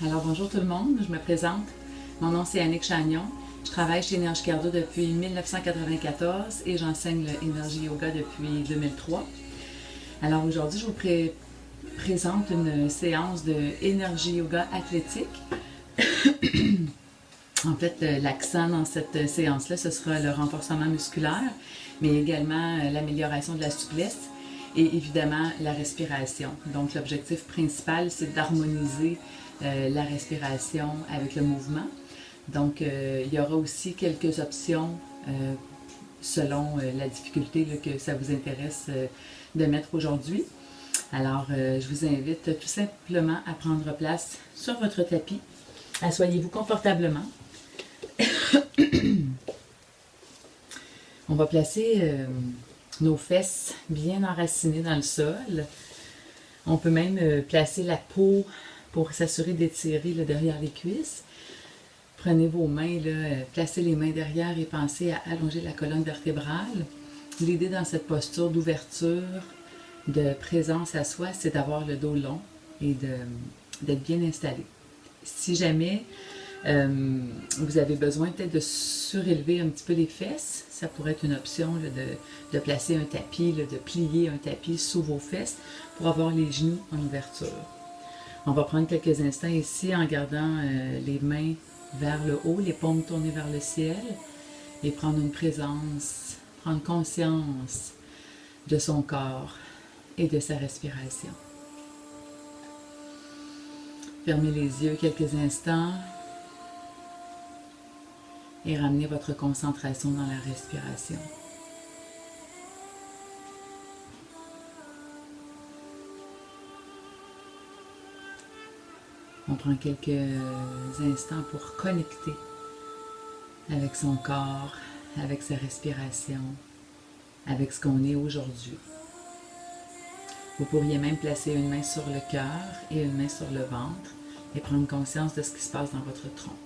Alors bonjour tout le monde, je me présente. Mon nom c'est Annick Chagnon. Je travaille chez Énergie Cardio depuis 1994 et j'enseigne le Énergie Yoga depuis 2003. Alors aujourd'hui, je vous présente une séance de Énergie Yoga athlétique. En fait, l'accent dans cette séance-là, ce sera le renforcement musculaire, mais également l'amélioration de la souplesse et évidemment la respiration. Donc l'objectif principal, c'est d'harmoniser la respiration avec le mouvement. Donc il y aura aussi quelques options selon la difficulté que ça vous intéresse de mettre aujourd'hui. Alors je vous invite tout simplement à prendre place sur votre tapis. Asseyez-vous confortablement. On va placer nos fesses bien enracinées dans le sol. On peut même placer la peau pour s'assurer d'étirer derrière les cuisses. Prenez vos mains, placez les mains derrière et pensez à allonger la colonne vertébrale. L'idée dans cette posture d'ouverture, de présence à soi, c'est d'avoir le dos long et d'être bien installé. Si jamais vous avez besoin peut-être de surélever un petit peu les fesses, ça pourrait être une option de placer un tapis, de plier un tapis sous vos fesses pour avoir les genoux en ouverture. On va prendre quelques instants ici en gardant les mains vers le haut, les paumes tournées vers le ciel et prendre une présence, prendre conscience de son corps et de sa respiration. Fermez les yeux quelques instants et ramenez votre concentration dans la respiration. On prend quelques instants pour connecter avec son corps, avec sa respiration, avec ce qu'on est aujourd'hui. Vous pourriez même placer une main sur le cœur et une main sur le ventre et prendre conscience de ce qui se passe dans votre tronc.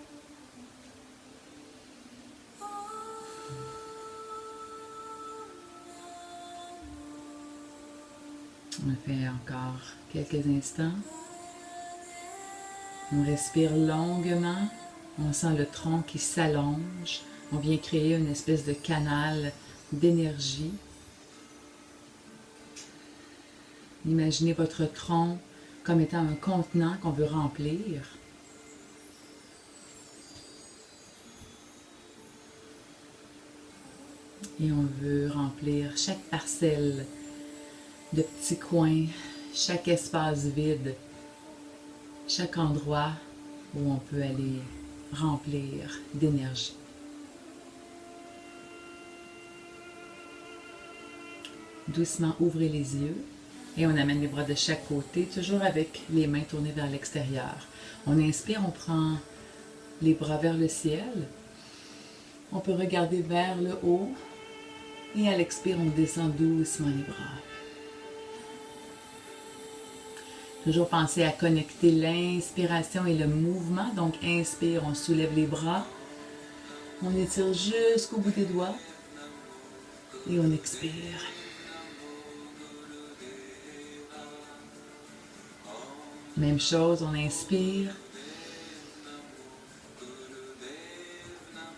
On fait encore quelques instants. On respire longuement. On sent le tronc qui s'allonge. On vient créer une espèce de canal d'énergie. Imaginez votre tronc comme étant un contenant qu'on veut remplir. Et on veut remplir chaque parcelle de petits coins, chaque espace vide, chaque endroit où on peut aller remplir d'énergie. Doucement, ouvrez les yeux et on amène les bras de chaque côté, toujours avec les mains tournées vers l'extérieur. On inspire, on prend les bras vers le ciel. On peut regarder vers le haut et à l'expire, on descend doucement les bras. Toujours penser à connecter l'inspiration et le mouvement. Donc, inspire, on soulève les bras. On étire jusqu'au bout des doigts. Et on expire. Même chose, on inspire.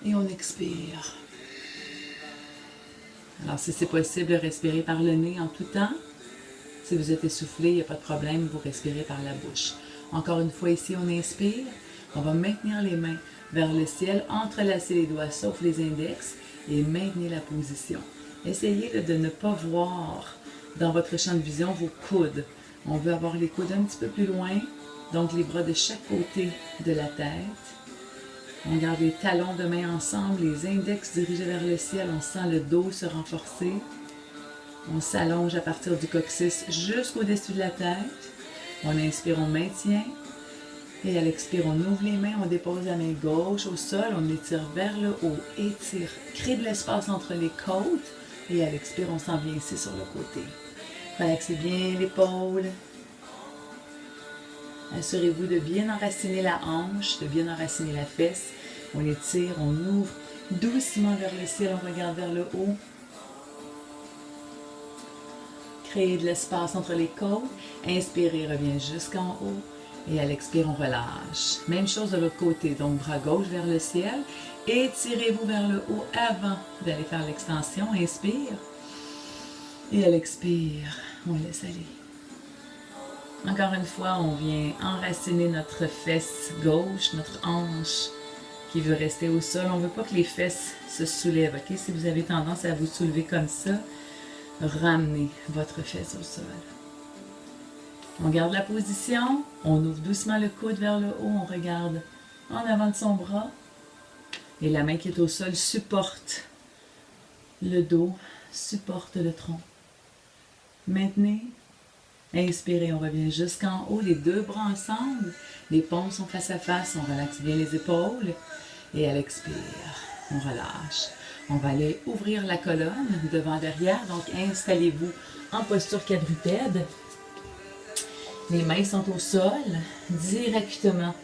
Et on expire. Alors, si c'est possible, respirez par le nez en tout temps. Si vous êtes essoufflé, il n'y a pas de problème, vous respirez par la bouche. Encore une fois, ici, on inspire. On va maintenir les mains vers le ciel, entrelacer les doigts, sauf les index, et maintenir la position. Essayez de ne pas voir dans votre champ de vision vos coudes. On veut avoir les coudes un petit peu plus loin, donc les bras de chaque côté de la tête. On garde les talons de main ensemble, les index dirigés vers le ciel, on sent le dos se renforcer. On s'allonge à partir du coccyx jusqu'au-dessus de la tête. On inspire, on maintient. Et à l'expire, on ouvre les mains, on dépose la main gauche au sol, on étire vers le haut, étire, crée de l'espace entre les côtes. Et à l'expire, on s'en vient ici sur le côté. Relaxez bien l'épaule. Assurez-vous de bien enraciner la hanche, de bien enraciner la fesse. On étire, on ouvre doucement vers le ciel, on regarde vers le haut. Créez de l'espace entre les côtes. Inspirez, reviens jusqu'en haut. Et à l'expire, on relâche. Même chose de l'autre côté. Donc, bras gauche vers le ciel. Étirez-vous vers le haut avant d'aller faire l'extension. Inspire. Et à l'expire, on laisse aller. Encore une fois, on vient enraciner notre fesse gauche, notre hanche qui veut rester au sol. On ne veut pas que les fesses se soulèvent. Okay? Si vous avez tendance à vous soulever comme ça, ramenez votre fesse au sol. On garde la position, on ouvre doucement le coude vers le haut, on regarde en avant de son bras et la main qui est au sol supporte le dos, supporte le tronc. Maintenez, inspirez, on revient jusqu'en haut, les deux bras ensemble, les paumes sont face à face, on relaxe bien les épaules et à l'expire, on relâche. On va aller ouvrir la colonne devant-derrière, donc installez-vous en posture quadrupède. Les mains sont au sol, directement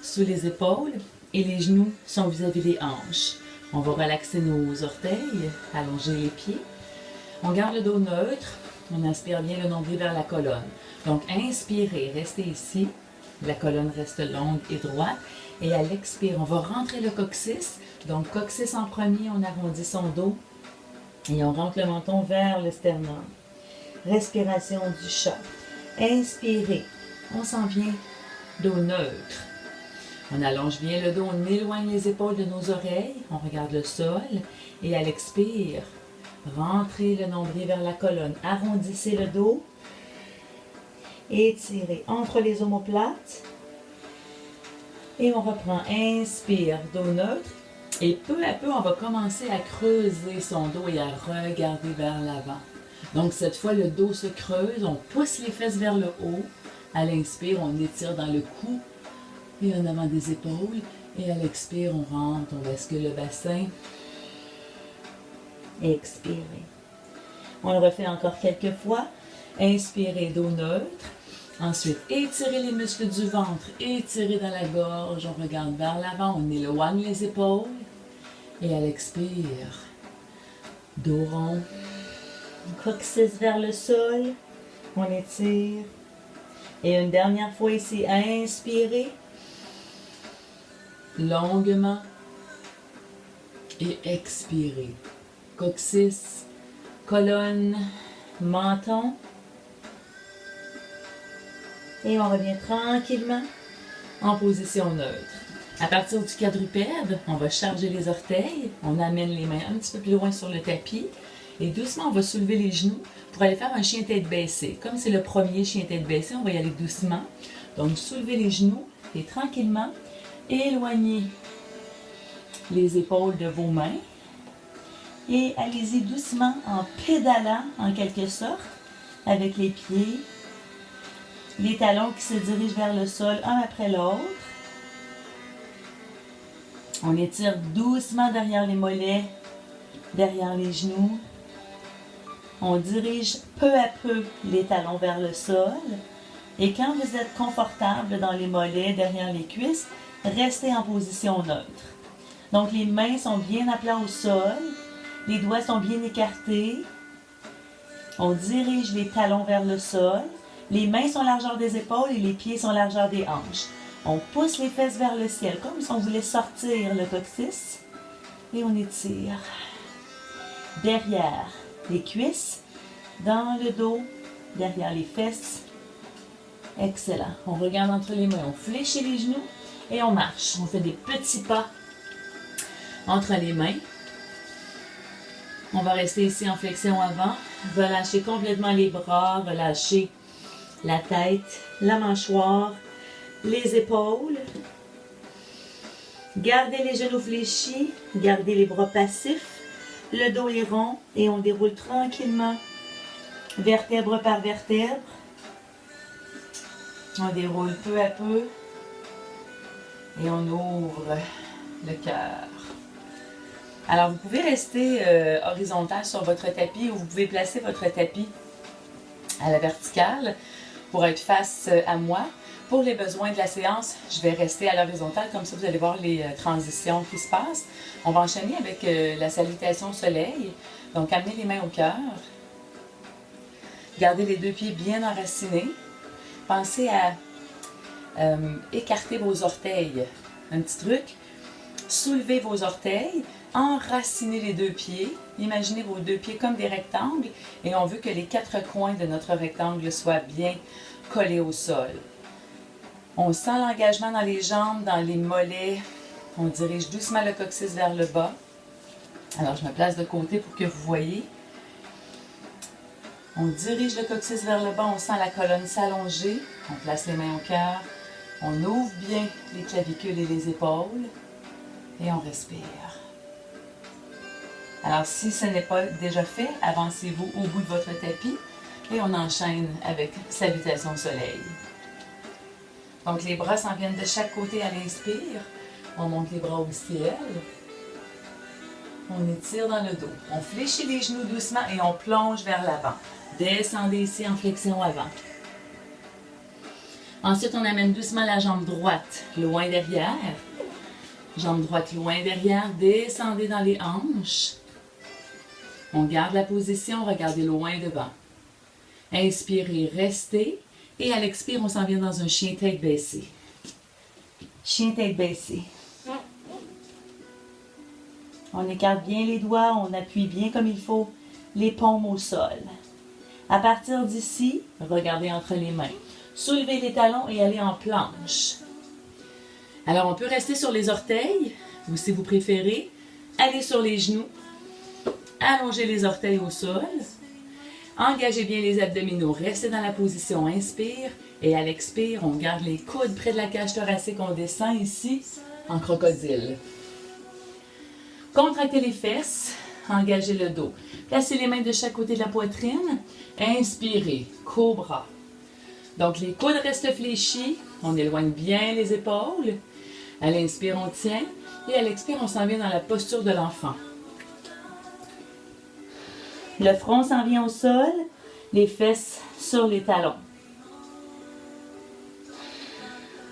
sous les épaules et les genoux sont vis-à-vis des hanches. On va relaxer nos orteils, allonger les pieds. On garde le dos neutre, on inspire bien le nombril vers la colonne. Donc inspirez, restez ici, la colonne reste longue et droite. Et à l'expire, on va rentrer le coccyx. Donc coccyx en premier, on arrondit son dos et on rentre le menton vers le sternum. Respiration du chat. Inspirez, on s'en vient, dos neutre. On allonge bien le dos, on éloigne les épaules de nos oreilles, on regarde le sol et à l'expire, rentrez le nombril vers la colonne, arrondissez le dos, étirez entre les omoplates et on reprend, inspire, dos neutre et peu à peu on va commencer à creuser son dos et à regarder vers l'avant. Donc, cette fois, le dos se creuse, on pousse les fesses vers le haut. À l'inspire, on étire dans le cou et en avant des épaules. Et à l'expire, on rentre, on bascule le bassin. Expirez. On le refait encore quelques fois. Inspirez, dos neutre. Ensuite, étirez les muscles du ventre, étirez dans la gorge. On regarde vers l'avant, on éloigne les épaules. Et à l'expire, dos rond. Coccyx vers le sol, on étire. Et une dernière fois ici, inspirez longuement et expirez. Coccyx, colonne, menton. Et on revient tranquillement en position neutre. À partir du quadrupède, on va charger les orteils, on amène les mains un petit peu plus loin sur le tapis. Et doucement, on va soulever les genoux pour aller faire un chien tête baissée. Comme c'est le premier chien tête baissée, on va y aller doucement. Donc, soulevez les genoux et tranquillement, éloignez les épaules de vos mains. Et allez-y doucement en pédalant, en quelque sorte, avec les pieds. Les talons qui se dirigent vers le sol, un après l'autre. On étire doucement derrière les mollets, derrière les genoux. On dirige peu à peu les talons vers le sol. Et quand vous êtes confortable dans les mollets, derrière les cuisses, restez en position neutre. Donc les mains sont bien à plat au sol. Les doigts sont bien écartés. On dirige les talons vers le sol. Les mains sont largeur des épaules et les pieds sont largeur des hanches. On pousse les fesses vers le ciel, comme si on voulait sortir le coccyx. Et on étire. Derrière les cuisses, dans le dos, derrière les fesses. Excellent. On regarde entre les mains, on fléchit les genoux et on marche. On fait des petits pas entre les mains. On va rester ici en flexion avant. Relâchez complètement les bras, relâchez la tête, la mâchoire, les épaules. Gardez les genoux fléchis, gardez les bras passifs. Le dos est rond et on déroule tranquillement, vertèbre par vertèbre. On déroule peu à peu et on ouvre le cœur. Alors, vous pouvez rester horizontal sur votre tapis ou vous pouvez placer votre tapis à la verticale pour être face à moi. Pour les besoins de la séance, je vais rester à l'horizontale, comme ça vous allez voir les transitions qui se passent. On va enchaîner avec la salutation au soleil. Donc, amenez les mains au cœur. Gardez les deux pieds bien enracinés. Pensez à écartez vos orteils. Un petit truc, soulevez vos orteils, enracinez les deux pieds. Imaginez vos deux pieds comme des rectangles et on veut que les quatre coins de notre rectangle soient bien collés au sol. On sent l'engagement dans les jambes, dans les mollets. On dirige doucement le coccyx vers le bas. Alors, je me place de côté pour que vous voyez. On dirige le coccyx vers le bas, on sent la colonne s'allonger. On place les mains au cœur. On ouvre bien les clavicules et les épaules. Et on respire. Alors, si ce n'est pas déjà fait, avancez-vous au bout de votre tapis et on enchaîne avec Salutation au soleil. Donc, les bras s'en viennent de chaque côté à l'inspire. On monte les bras au ciel. On étire dans le dos. On fléchit les genoux doucement et on plonge vers l'avant. Descendez ici en flexion avant. Ensuite, on amène doucement la jambe droite loin derrière. Jambe droite loin derrière. Descendez dans les hanches. On garde la position, regardez loin devant. Inspirez, restez. Et à l'expire, on s'en vient dans un chien tête baissée. Chien tête baissée. On écarte bien les doigts, on appuie bien comme il faut les paumes au sol. À partir d'ici, regardez entre les mains. Soulevez les talons et allez en planche. Alors, on peut rester sur les orteils, ou si vous préférez, allez sur les genoux. Allongez les orteils au sol. Engagez bien les abdominaux. Restez dans la position inspire. Et à l'expire, on garde les coudes près de la cage thoracique. On descend ici en crocodile. Contractez les fesses. Engagez le dos. Placez les mains de chaque côté de la poitrine. Inspirez. Cobra. Donc, les coudes restent fléchis. On éloigne bien les épaules. À l'inspire, on tient. Et à l'expire, on s'en vient dans la posture de l'enfant. Le front s'en vient au sol, les fesses sur les talons.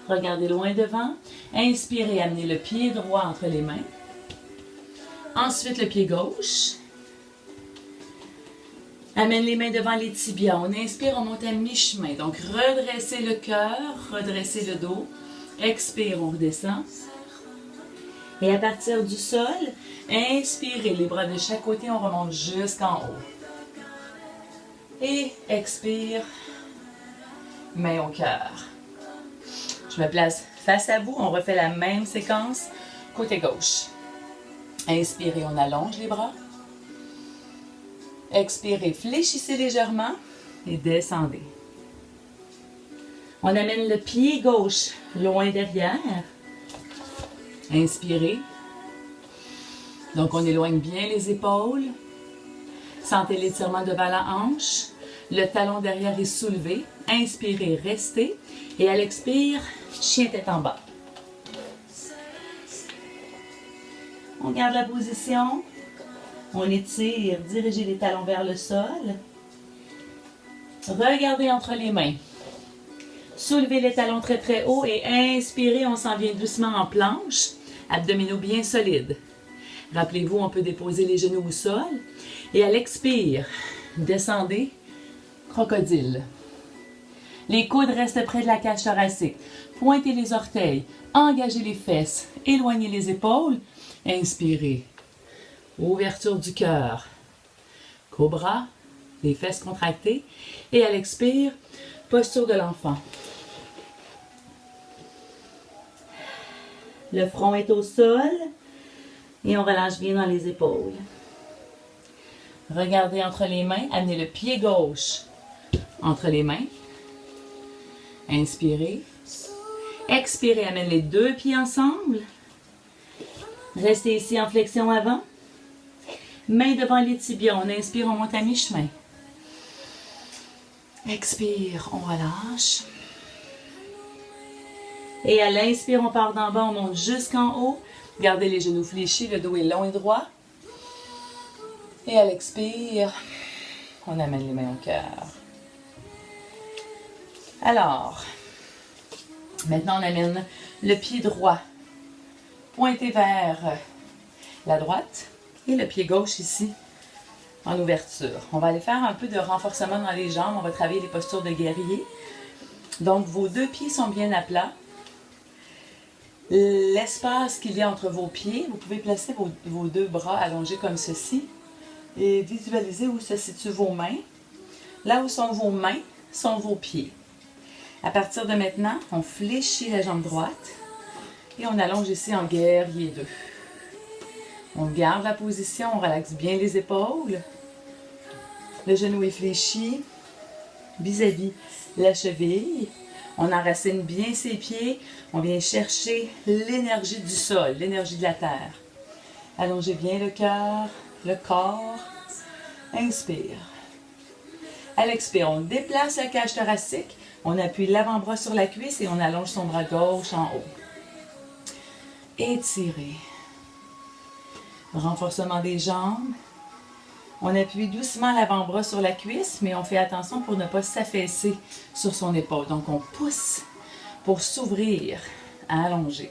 Regardez loin devant. Inspirez, amenez le pied droit entre les mains. Ensuite, le pied gauche. Amène les mains devant les tibias. On inspire, on monte à mi-chemin. Donc, redressez le cœur, redressez le dos. Expire, on redescend. Et à partir du sol, inspirez, les bras de chaque côté, on remonte jusqu'en haut. Et expire, main au cœur. Je me place face à vous, on refait la même séquence, côté gauche. Inspirez, on allonge les bras. Expirez, fléchissez légèrement et descendez. On amène le pied gauche loin derrière. Inspirez. Donc, on éloigne bien les épaules. Sentez l'étirement devant la hanche. Le talon derrière est soulevé. Inspirez, restez. Et à l'expire, chien tête en bas. On garde la position. On étire, dirigez les talons vers le sol. Regardez entre les mains. Soulevez les talons très très haut et inspirez, on s'en vient doucement en planche. Abdominaux bien solides. Rappelez-vous, on peut déposer les genoux au sol. Et à l'expire, descendez, crocodile. Les coudes restent près de la cage thoracique. Pointez les orteils, engagez les fesses, éloignez les épaules. Inspirez. Ouverture du cœur. Cobra, les fesses contractées. Et à l'expire, posture de l'enfant. Le front est au sol et on relâche bien dans les épaules. Regardez entre les mains, amenez le pied gauche entre les mains. Inspirez. Expirez, amène les deux pieds ensemble. Restez ici en flexion avant. Main devant les tibias, on inspire, on monte à mi-chemin. Expire, on relâche. Et à l'inspire, on part d'en bas, on monte jusqu'en haut. Gardez les genoux fléchis, le dos est long et droit. Et à l'expire, on amène les mains au cœur. Alors, maintenant on amène le pied droit pointé vers la droite et le pied gauche ici en ouverture. On va aller faire un peu de renforcement dans les jambes. On va travailler les postures de guerrier. Donc, vos deux pieds sont bien à plat. L'espace qu'il y a entre vos pieds, vous pouvez placer vos deux bras allongés comme ceci et visualiser où se situent vos mains. Là où sont vos mains, sont vos pieds. À partir de maintenant, on fléchit la jambe droite et on allonge ici en guerrier 2. On garde la position, on relaxe bien les épaules. Le genou est fléchi vis-à-vis la cheville. On enracine bien ses pieds. On vient chercher l'énergie du sol, l'énergie de la terre. Allongez bien le cœur, le corps. Inspire. À l'expire, on déplace la cage thoracique. On appuie l'avant-bras sur la cuisse et on allonge son bras gauche en haut. Étirez. Renforcement des jambes. On appuie doucement l'avant-bras sur la cuisse, mais on fait attention pour ne pas s'affaisser sur son épaule. Donc, on pousse pour s'ouvrir à allonger.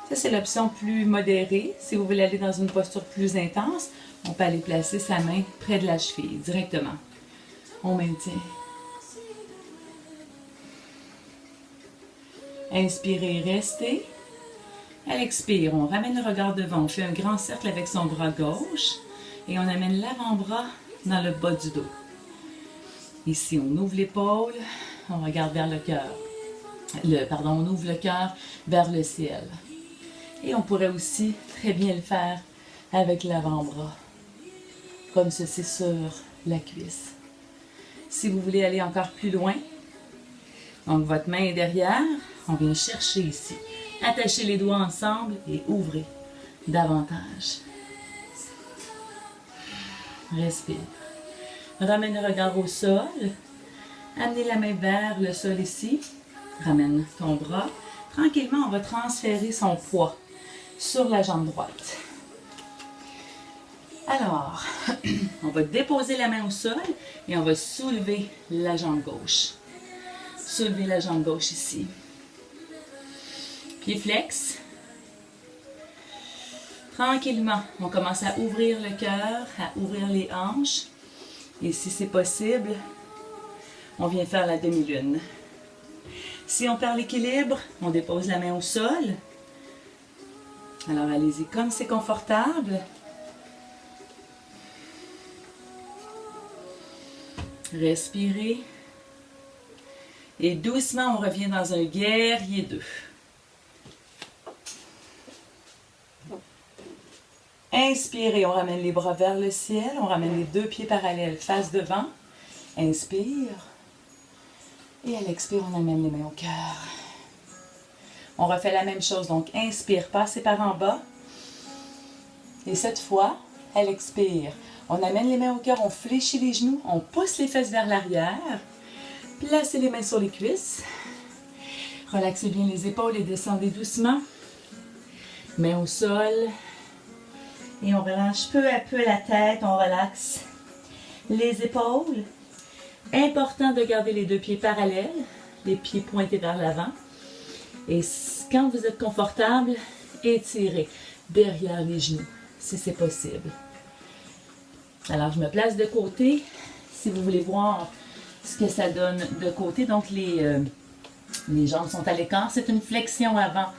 Ça, c'est l'option plus modérée. Si vous voulez aller dans une posture plus intense, on peut aller placer sa main près de la cheville, directement. On maintient. Inspirez, restez. À l'expire, on ramène le regard devant. On fait un grand cercle avec son bras gauche. Et on amène l'avant-bras dans le bas du dos. Ici, on ouvre l'épaule, on regarde vers le cœur. On ouvre le cœur vers le ciel. Et on pourrait aussi très bien le faire avec l'avant-bras, comme ceci sur la cuisse. Si vous voulez aller encore plus loin, donc votre main est derrière, on vient chercher ici. Attachez les doigts ensemble et ouvrez davantage. Respire. Ramène le regard au sol. Amenez la main vers le sol ici. Ramène ton bras. Tranquillement, on va transférer son poids sur la jambe droite. Alors, on va déposer la main au sol et on va soulever la jambe gauche. Soulevez la jambe gauche ici. Pied flex. Tranquillement, on commence à ouvrir le cœur, à ouvrir les hanches. Et si c'est possible, on vient faire la demi-lune. Si on perd l'équilibre, on dépose la main au sol. Alors allez-y comme c'est confortable. Respirez. Et doucement, on revient dans un guerrier 2. Inspirez, on ramène les bras vers le ciel, on ramène les deux pieds parallèles face devant. Inspire. Et à l'expire, on amène les mains au cœur. On refait la même chose, donc inspire, passez par en bas. Et cette fois, à l'expire, on amène les mains au cœur, on fléchit les genoux, on pousse les fesses vers l'arrière. Placez les mains sur les cuisses. Relaxez bien les épaules et descendez doucement. Mains au sol. Et on relâche peu à peu la tête, on relaxe les épaules. Important de garder les deux pieds parallèles, les pieds pointés vers l'avant. Et quand vous êtes confortable, étirez derrière les genoux, si c'est possible. Alors, je me place de côté, si vous voulez voir ce que ça donne de côté. Donc, les jambes sont à l'écart. C'est une flexion avant,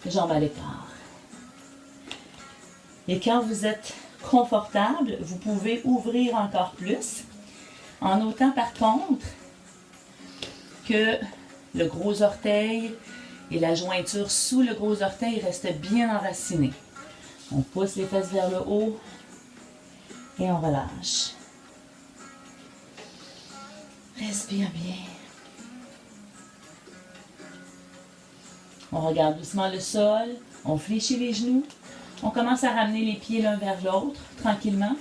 jambes à l'écart. Et quand vous êtes confortable, vous pouvez ouvrir encore plus, en notant par contre que le gros orteil et la jointure sous le gros orteil restent bien enracinés. On pousse les fesses vers le haut et on relâche. Respire bien. On regarde doucement le sol, on fléchit les genoux. On commence à ramener les pieds l'un vers l'autre, tranquillement.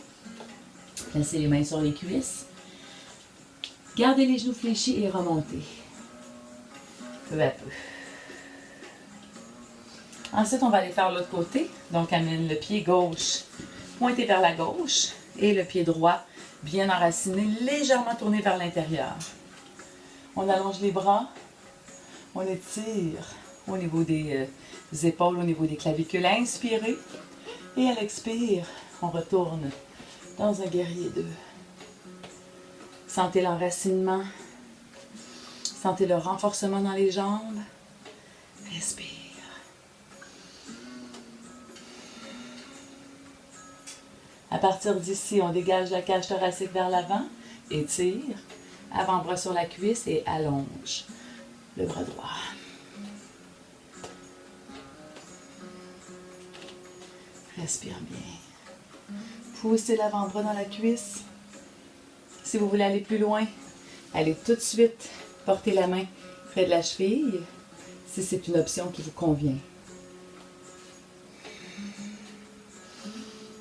Placez les mains sur les cuisses. Gardez les genoux fléchis et remontez. Peu à peu. Ensuite, on va aller faire l'autre côté. Donc, amène le pied gauche pointé vers la gauche et le pied droit bien enraciné, légèrement tourné vers l'intérieur. On allonge les bras. On étire au niveau des épaules, au niveau des clavicules. Inspirez. Et à l'expire, on retourne dans un guerrier 2. Sentez l'enracinement. Sentez le renforcement dans les jambes. Respire. À partir d'ici, on dégage la cage thoracique vers l'avant, étire, avant-bras sur la cuisse et allonge le bras droit. Respire bien. Poussez l'avant-bras dans la cuisse. Si vous voulez aller plus loin, allez tout de suite porter la main près de la cheville, si c'est une option qui vous convient.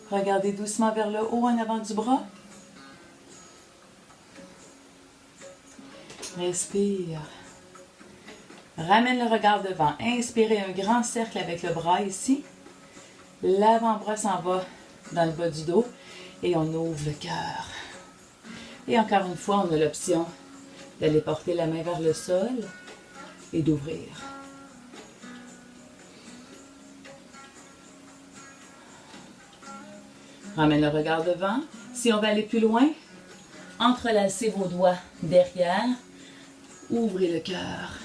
Regardez doucement vers le haut en avant du bras. Respire. Ramène le regard devant. Inspirez un grand cercle avec le bras ici. L'avant-bras s'en va dans le bas du dos et on ouvre le cœur. Et encore une fois, on a l'option d'aller porter la main vers le sol et d'ouvrir. Ramène le regard devant. Si on va aller plus loin, entrelacez vos doigts derrière. Ouvrez le cœur.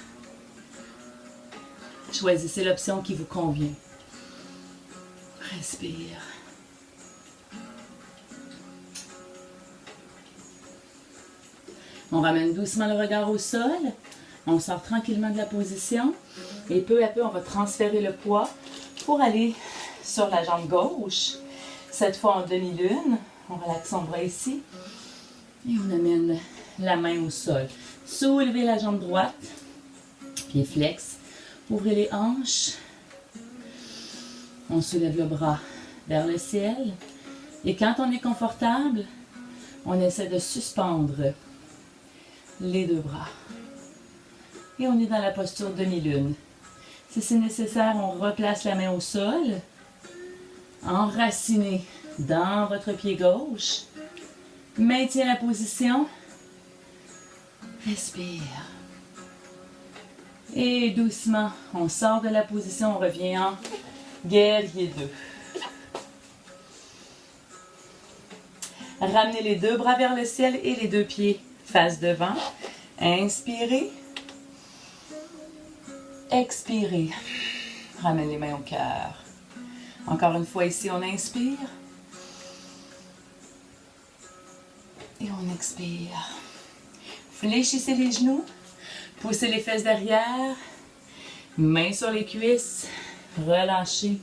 Choisissez l'option qui vous convient. Respire. On ramène doucement le regard au sol. On sort tranquillement de la position. Et peu à peu, on va transférer le poids pour aller sur la jambe gauche. Cette fois en demi-lune. On relaxe son bras ici. Et on amène la main au sol. Soulevez la jambe droite. Pied flex. Ouvrez les hanches. On soulève le bras vers le ciel. Et quand on est confortable, on essaie de suspendre les deux bras. Et on est dans la posture demi-lune. Si c'est nécessaire, on replace la main au sol. Enracinez dans votre pied gauche. Maintiens la position. Respire. Et doucement, on sort de la position, on revient en guerrier 2. Ramenez les deux bras vers le ciel et les deux pieds face devant. Inspirez. Expirez. Ramène les mains au cœur. Encore une fois ici, on inspire. Et on expire. Fléchissez les genoux. Poussez les fesses derrière. Mains sur les cuisses. Relâchez.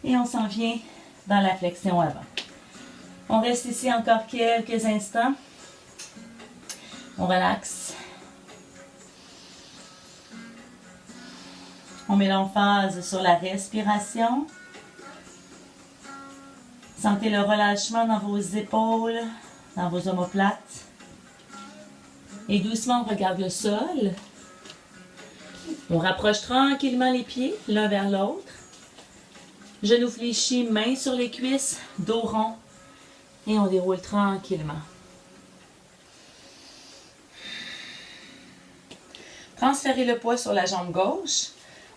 Et on s'en vient dans la flexion avant. On reste ici encore quelques instants. On relaxe. On met l'emphase sur la respiration. Sentez le relâchement dans vos épaules, dans vos omoplates. Et doucement, on regarde le sol. On rapproche tranquillement les pieds l'un vers l'autre. Genoux fléchis, mains sur les cuisses, dos rond. Et on déroule tranquillement. Transférez le poids sur la jambe gauche.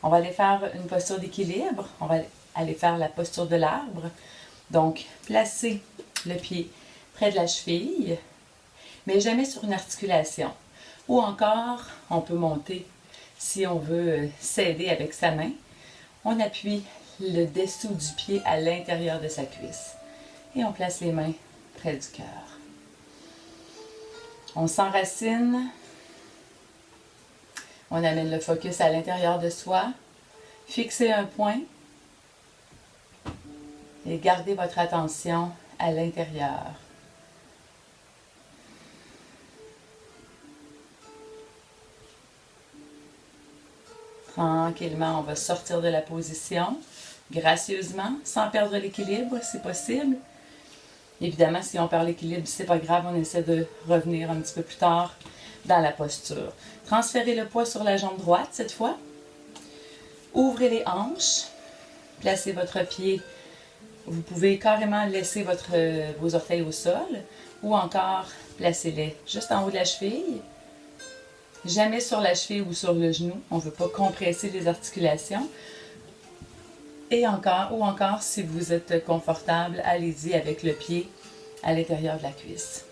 On va aller faire une posture d'équilibre. On va aller faire la posture de l'arbre. Donc, placez le pied près de la cheville, mais jamais sur une articulation. Ou encore, on peut monter si on veut s'aider avec sa main. On appuie le dessous du pied à l'intérieur de sa cuisse. Et on place les mains près du cœur. On s'enracine. On amène le focus à l'intérieur de soi. Fixez un point. Et gardez votre attention à l'intérieur. Tranquillement, on va sortir de la position, gracieusement, sans perdre l'équilibre si possible. Évidemment, si on perd l'équilibre, c'est pas grave, on essaie de revenir un petit peu plus tard dans la posture. Transférez le poids sur la jambe droite cette fois. Ouvrez les hanches. Placez votre pied. Vous pouvez carrément laisser vos orteils au sol ou encore placez-les juste en haut de la cheville. Jamais sur la cheville ou sur le genou. On ne veut pas compresser les articulations. Et encore, si vous êtes confortable, allez-y avec le pied à l'intérieur de la cuisse.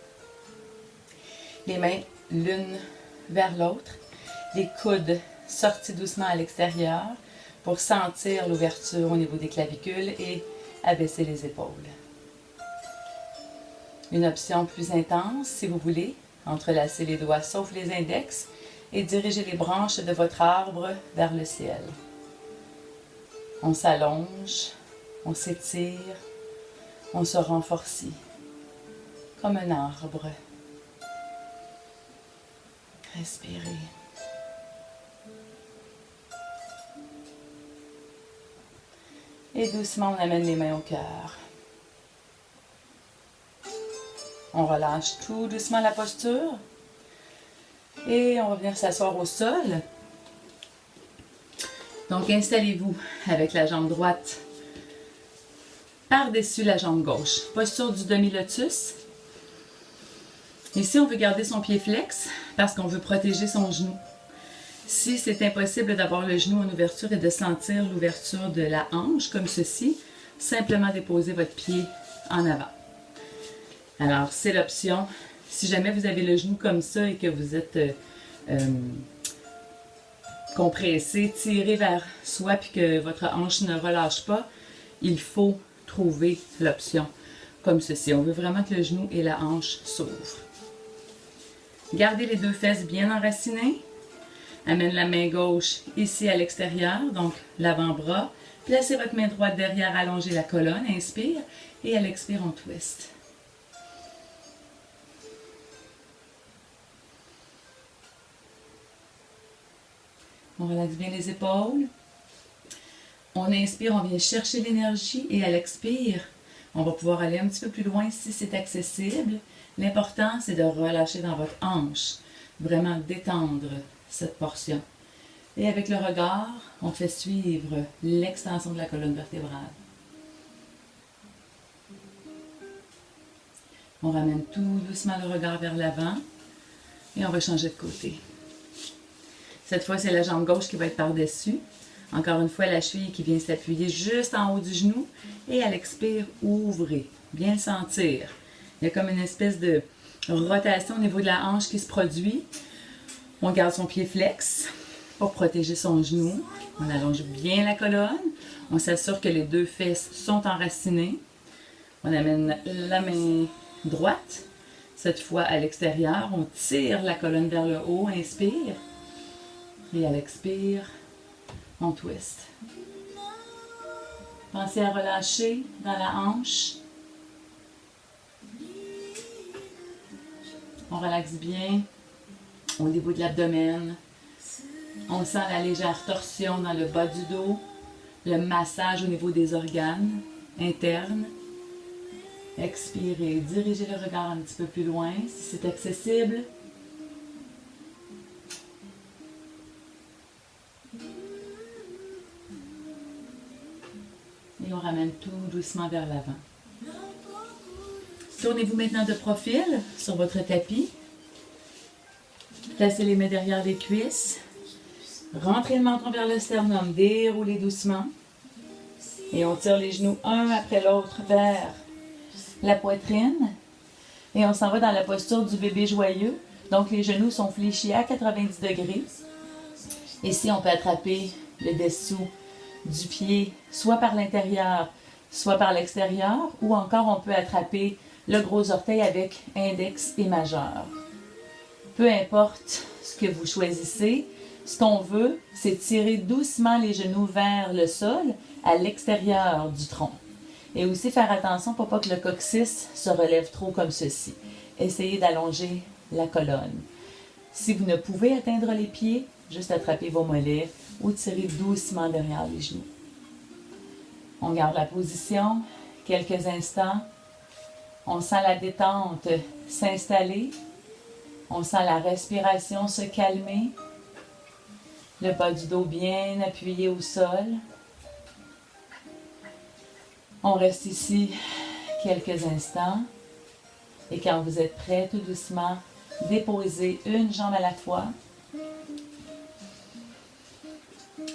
Les mains l'une vers l'autre. Les coudes sortis doucement à l'extérieur pour sentir l'ouverture au niveau des clavicules et abaisser les épaules. Une option plus intense, si vous voulez, entrelacez les doigts sauf les index et dirigez les branches de votre arbre vers le ciel. On s'allonge, on s'étire, on se renforcit, comme un arbre. Respirez. Et doucement, on amène les mains au cœur. On relâche tout doucement la posture. Et on va venir s'asseoir au sol. Donc, installez-vous avec la jambe droite par-dessus la jambe gauche. Posture du demi-lotus. Ici, on veut garder son pied flex parce qu'on veut protéger son genou. Si c'est impossible d'avoir le genou en ouverture et de sentir l'ouverture de la hanche comme ceci, simplement déposez votre pied en avant. Alors, c'est l'option. Si jamais vous avez le genou comme ça et que vous êtes compressé, tiré vers soi puis que votre hanche ne relâche pas, il faut trouver l'option comme ceci. On veut vraiment que le genou et la hanche s'ouvrent. Gardez les deux fesses bien enracinées. Amène la main gauche ici à l'extérieur, donc l'avant-bras. Placez votre main droite derrière, allongez la colonne, inspire. Et à l'expire, on twist. On relaxe bien les épaules. On inspire, on vient chercher l'énergie. Et à l'expire, on va pouvoir aller un petit peu plus loin si c'est accessible. L'important, c'est de relâcher dans votre hanche. Vraiment détendre cette portion. Et avec le regard, on fait suivre l'extension de la colonne vertébrale. On ramène tout doucement le regard vers l'avant et on va changer de côté. Cette fois, c'est la jambe gauche qui va être par-dessus. Encore une fois, la cheville qui vient s'appuyer juste en haut du genou. Et à l'expire, ouvrez. Bien le sentir. Il y a comme une espèce de rotation au niveau de la hanche qui se produit. On garde son pied flex pour protéger son genou. On allonge bien la colonne. On s'assure que les deux fesses sont enracinées. On amène la main droite. Cette fois à l'extérieur, on tire la colonne vers le haut. Inspire. Et à l'expire, on twist. Pensez à relâcher dans la hanche. On relaxe bien au niveau de l'abdomen. On sent la légère torsion dans le bas du dos, le massage au niveau des organes internes. Expirez, dirigez le regard un petit peu plus loin si c'est accessible. Et on ramène tout doucement vers l'avant. Tournez-vous maintenant de profil sur votre tapis. Placez les mains derrière les cuisses. Rentrez le menton vers le sternum. Déroulez doucement. Et on tire les genoux un après l'autre vers la poitrine. Et on s'en va dans la posture du bébé joyeux. Donc les genoux sont fléchis à 90 degrés. Ici, on peut attraper le dessous du pied, soit par l'intérieur, soit par l'extérieur. Ou encore, on peut attraper le gros orteil avec index et majeur. Peu importe ce que vous choisissez, ce qu'on veut, c'est tirer doucement les genoux vers le sol, à l'extérieur du tronc. Et aussi faire attention pour pas que le coccyx se relève trop comme ceci. Essayez d'allonger la colonne. Si vous ne pouvez atteindre les pieds, juste attrapez vos mollets ou tirez doucement derrière les genoux. On garde la position quelques instants. On sent la détente s'installer. On sent la respiration se calmer. Le bas du dos bien appuyé au sol. On reste ici quelques instants. Et quand vous êtes prêts, tout doucement, déposez une jambe à la fois.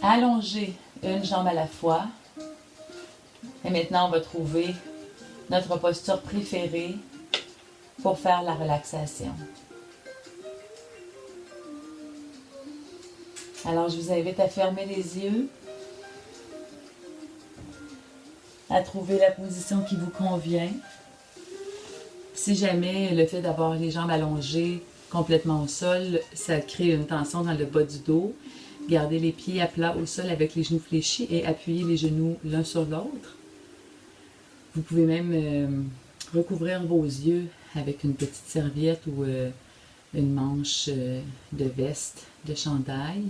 Allongez une jambe à la fois. Et maintenant, on va trouver notre posture préférée pour faire la relaxation. Alors, je vous invite à fermer les yeux, à trouver la position qui vous convient. Si jamais le fait d'avoir les jambes allongées complètement au sol, ça crée une tension dans le bas du dos, gardez les pieds à plat au sol avec les genoux fléchis et appuyez les genoux l'un sur l'autre. Vous pouvez même recouvrir vos yeux avec une petite serviette ou une manche de veste, de chandail.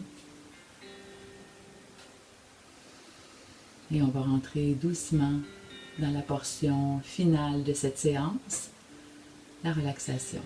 Et on va rentrer doucement dans la portion finale de cette séance, la relaxation.